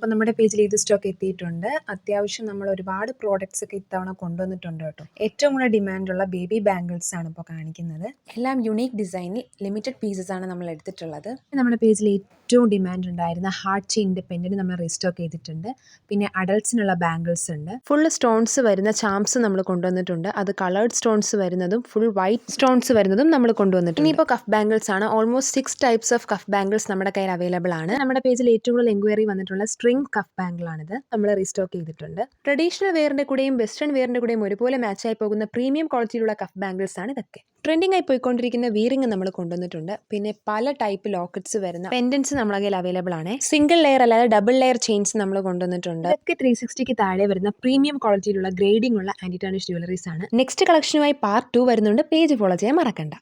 അപ്പോൾ നമ്മുടെ പേജിൽ ഇത് സ്റ്റോക്ക് എത്തിയിട്ടുണ്ട്. അത്യാവശ്യം നമ്മൾ ഒരുപാട് പ്രോഡക്റ്റ്സ് ഒക്കെ ഇത്തവണ കൊണ്ടുവന്നിട്ടുണ്ട് കേട്ടോ. ഏറ്റവും കൂടുതൽ ഡിമാൻഡുള്ള ബേബി ബാംഗിൾസ് ആണ് ഇപ്പോൾ കാണിക്കുന്നത്. എല്ലാം യുണീക്ക് ഡിസൈനിൽ ലിമിറ്റഡ് പീസസ് ആണ് നമ്മൾ എടുത്തിട്ടുള്ളത്. നമ്മുടെ പേജിൽ ഏറ്റവും ഡിമാൻഡ് ഉണ്ടായിരുന്ന ഹാർട്ട് ചെയിൻ്റെ പെൻഡന്റ് നമ്മൾ റീസ്റ്റോക്ക് ചെയ്തിട്ടുണ്ട്. പിന്നെ അഡൾട്ട്സിനുള്ള ബാംഗിൾസ് ഉണ്ട്. ഫുൾ സ്റ്റോൺസ് വരുന്ന ചാംസ് നമ്മൾ കൊണ്ടുവന്നിട്ടുണ്ട്. അത് കളേർഡ് സ്റ്റോൺസ് വരുന്നതും ഫുൾ വൈറ്റ് സ്റ്റോൺസ് വരുന്നതും നമ്മൾ കൊണ്ടുവന്നിട്ടുണ്ട്. ഇനിയിപ്പോൾ കഫ് ബാംഗിൾസ് ആണ്. Almost 6 types of cuff bangles നമ്മുടെ കയ്യിൽ അവൈലബിൾ ആണ്. നമ്മുടെ പേജിൽ ഏറ്റവും കൂടുതൽ എൻക്വയറി വന്നിട്ടുള്ള സ്ട്രിംഗ് കഫ് ബാംഗിൾ ആണിത്. നമ്മൾ റീസ്റ്റോക്ക് ചെയ്തിട്ടുണ്ട്. ട്രഡീഷണൽ വെയറിന്റെ കൂടെയും വെസ്റ്റേൺ വെയറിന്റെ കൂടെയും ഒരുപോലെ മാച്ചായി പോകുന്ന പ്രീമിയം ക്വാളിറ്റിയിലുള്ള കഫ് ബാംഗിൾസ് ആണ് ഇതൊക്കെ. ട്രെൻഡിംഗ് ആയി പോയിക്കൊണ്ടിരിക്കുന്ന വീറിംഗ് നമ്മൾ കൊണ്ടുവന്നിട്ടുണ്ട്. പിന്നെ പല ടൈപ്പ് ലോക്കറ്റ്സ് വരുന്ന പെൻഡൻസ് നമ്മുടെ കയ്യിൽ അവൈലബിൾ ആണ്. സിംഗിൾ ലെയർ അല്ലാതെ ഡബിൾ ലെയർ ചെയിൻസ് നമ്മൾ കൊണ്ടുവന്നിട്ടുണ്ട്. ഇതൊക്കെ 360 താഴെ വരുന്ന പ്രീമിയം ക്വാളിറ്റിയിലുള്ള ഗ്രേഡിംഗ് ഉള്ള ആന്റി ടാർണിഷ് ജ്വല്ലറീസ് ആണ്. നെക്സ്റ്റ് കളക്ഷനുമായി പാർട്ട് 2 വരുന്നുണ്ട്. പേജ് ഫോളോ ചെയ്യാൻ മറക്കണ്ട.